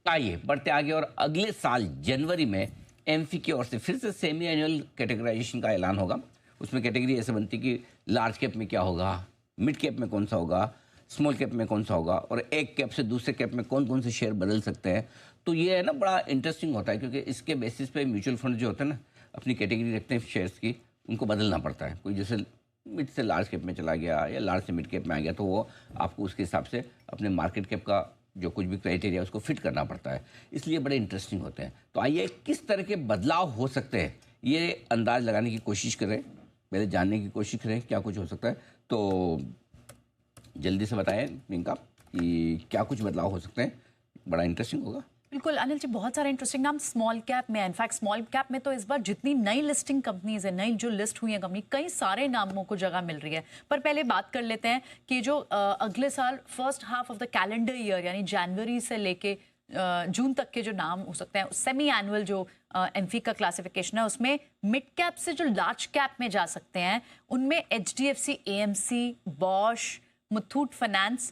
आइए बढ़ते आगे और अगले साल जनवरी में एमफी की ओर से फिर से सेमी एनुअल कैटेगराइजेशन का ऐलान होगा। उसमें कैटेगरी ऐसे बनती कि लार्ज कैप में क्या होगा, मिड कैप में कौन सा होगा, स्मॉल कैप में कौन सा होगा, और एक कैप से दूसरे कैप में कौन कौन से शेयर बदल सकते हैं। तो ये है ना, बड़ा इंटरेस्टिंग होता है क्योंकि इसके बेसिस पे म्यूचुअल फंड जो होते हैं ना, अपनी कैटेगरी रखते हैं शेयर्स की, उनको बदलना पड़ता है। कोई जैसे मिड से लार्ज कैप में चला गया या लार्ज से मिड कैप में आ गया, तो वो आपको उसके हिसाब से अपने मार्केट कैप का जो कुछ भी क्राइटेरिया उसको फिट करना पड़ता है, इसलिए बड़े इंटरेस्टिंग होते हैं। तो आइए किस तरह के बदलाव हो सकते हैं ये अंदाज लगाने की कोशिश करें, पहले जानने की कोशिश करें क्या कुछ हो सकता है। तो जल्दी से बताएं प्रियंका कि क्या कुछ बदलाव हो सकते हैं, बड़ा इंटरेस्टिंग होगा। बिल्कुल अनिल जी, बहुत सारे इंटरेस्टिंग नाम स्मॉल कैप में है। इनफैक्ट स्मॉल कैप में तो इस बार जितनी नई लिस्टिंग कंपनीज है, नई जो लिस्ट हुई है कंपनी, कई सारे नामों को जगह मिल रही है। पर पहले बात कर लेते हैं कि जो अगले साल first half of the calendar year यानी जनवरी से लेके जून तक के जो नाम हो सकते हैं, सेमी एनुअल जो एमफी का क्लासिफिकेशन है, उसमें मिड कैप से जो लार्ज कैप में जा सकते हैं, उनमें HDFC, AMC, Bosch, Muthoot finance,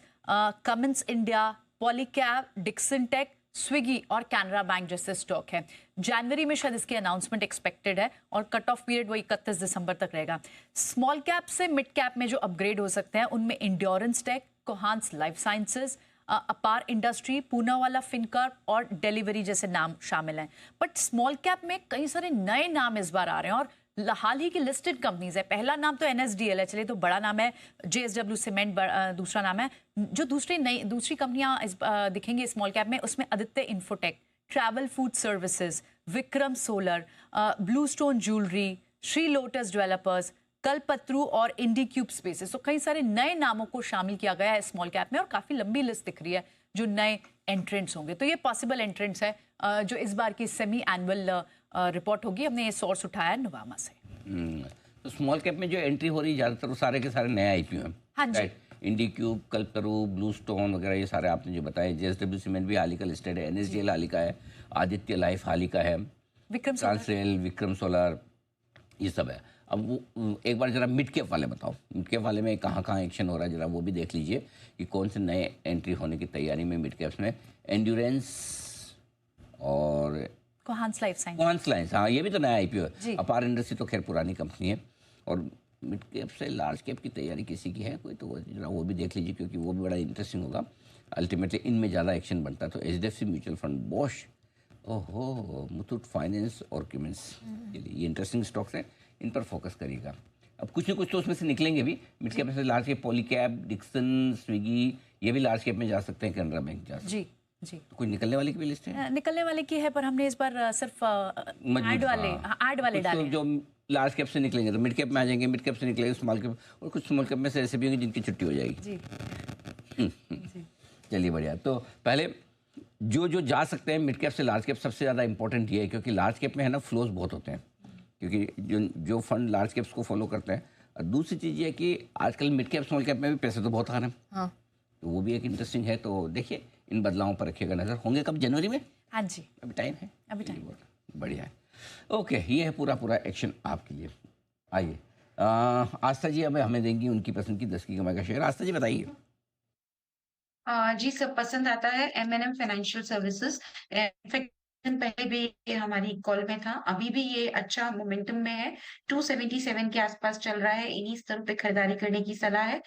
Cummins India, Polycab, Dixon tech, Swiggy और कैनरा बैंक जैसे स्टॉक है। जनवरी में शायद इसकी अनाउंसमेंट एक्सपेक्टेड है और कट ऑफ पीरियड वो 31 दिसंबर तक रहेगा। स्मॉल कैप से मिड कैप में जो अपग्रेड हो सकते हैं, उनमें इंड्योरेंस टेक, कोहांस लाइफ साइंसेज, अपार इंडस्ट्री, पूनावाला फिनकॉर्प और डिलीवरी जैसे नाम शामिल हैं। बट स्मॉल कैप में कई सारे नए नाम इस बार आ रहे हैं और हाल ही की लिस्टेड कंपनीज है। पहला नाम तो एनएसडीएल है, चलिए तो बड़ा नाम है। जेएसडब्ल्यू सीमेंट दूसरा नाम है। जो दूसरी कंपनियां दिखेंगी स्मॉल कैप में, उसमें Aditya Infotech, Travel Food Services, Vikram Solar, Blue Stone Jewellery, Shri Lotus Developers, Kalpataru और इंडी क्यूब स्पेसेस। तो कई सारे नए नामों को शामिल किया गया है स्मॉल कैप में और काफी लंबी लिस्ट दिख रही है जो नए एंट्रेंट्स होंगे। तो ये पॉसिबल एंट्रेंट्स है जो इस बार की सेमी एनुअल रिपोर्ट होगी। हमने ये सोर्स उठाया है नोवामा से। तो स्मॉल कैप में जो एंट्री हो रही है ज़्यादातर वो सारे के सारे नए आईपीओ हैं। हाँ जी, इंडी क्यूब, कल्पतरू, ब्लू स्टोन वगैरह, ये सारे आपने जो बताए। जेएसडब्ल्यू सीमेंट भी हाल ही का लिस्टेड है, एनएसडीएल हाल ही का है, आदित्य लाइफ हाल ही का है, विक्रम ट्रांसरेल, विक्रम सोलर, ये सब है। अब वो एक बार जरा मिड कैप वाले बताओ, मिड कैप वाले में कहाँ कहाँ एक्शन हो रहा है, जरा वो भी देख लीजिए कि कौन से नए एंट्री होने की तैयारी में मिड कैप्स में। एंड्योरेंस और कोहांस लाइफ साइंस, कोहांस लाइफ, हाँ ये भी तो नया आईपीओ जी। है। अपार इंडस्ट्री तो खैर पुरानी कंपनी है। और मिड कैप से लार्ज कैप की तैयारी किसी की है कोई, तो जरा वो भी देख लीजिए क्योंकि वो भी बड़ा इंटरेस्टिंग होगा। अल्टीमेटली इनमें ज़्यादा एक्शन बनता है। तो एचडीएफसी म्यूचुअल फंड, बॉश, ओहो, मुथूट फाइनेंस और क्यूमेंस, ये इंटरेस्टिंग स्टॉक्स हैं, इन पर फोकस करिएगा। अब कुछ न कुछ तो उसमें से निकलेंगे भी। मिड कैप में से large cap Polycab, Dixon, Swiggy, ये भी लार्ज कैप में जा सकते हैं, कैनरा बैंक जा सकते हैं। जी जी। तो कोई निकलने वाली की भी लिस्ट है? निकलने वाले की है, पर हमने इस बार सिर्फ ऐड वाले डाले तो जो लार्ज कैप से निकलेंगे तो मिड कैप में आ जाएंगे, मिड कैप से निकलेंगे स्मॉल कैप, और कुछ स्मॉल कैप में से ऐसे भी होंगे जिनकी छुट्टी हो जाएगी। जी जी। चलिए बढ़िया। तो पहले जो जो जा सकते हैं मिड कैप से लार्ज कैप, सबसे ज़्यादा इंपॉर्टेंट ये है क्योंकि लार्ज कैप में है ना फ्लोज बहुत होते हैं, क्योंकि जो फंड लार्ज कैप्स को फॉलो करते हैं। और दूसरी चीज़ ये है कि आजकल मिड कैप स्मॉल कैप में भी पैसे तो बहुत आ रहे हैं। हाँ, तो वो भी एक इंटरेस्टिंग है। तो देखिए इन बदलावों पर रखिएगा नजर। होंगे कब? जनवरी में? हाँ जी, अभी टाइम है, अभी टाइम। बढ़िया है। ओके, ये है पूरा एक्शन आपके लिए। आइए आस्था जी अब हमें देंगी उनकी पसंद की 10 की कमाई का शेयर। आस्था जी बताइए। जी, सब पसंद आता है एमएनएम फाइनेंशियल सर्विसेज। इनफैक्ट पहले भी ये हमारी कॉल में था, अभी भी ये अच्छा मोमेंटम में है। 277 के आसपास चल रहा है, इन्हीं स्तर पे खरीदारी करने की सलाह है।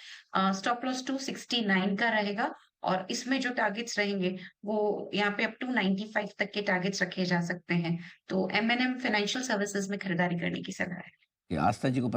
स्टॉप लॉस 269 का रहेगा और इसमें जो टारगेट्स रहेंगे वो यहाँ पे अप टू 95 तक के टारगेट्स रखे जा सकते हैं। तो एमएनएम फाइनेंशियल सर्विसेज में खरीदारी करने की सलाह है। कि आस्था जी को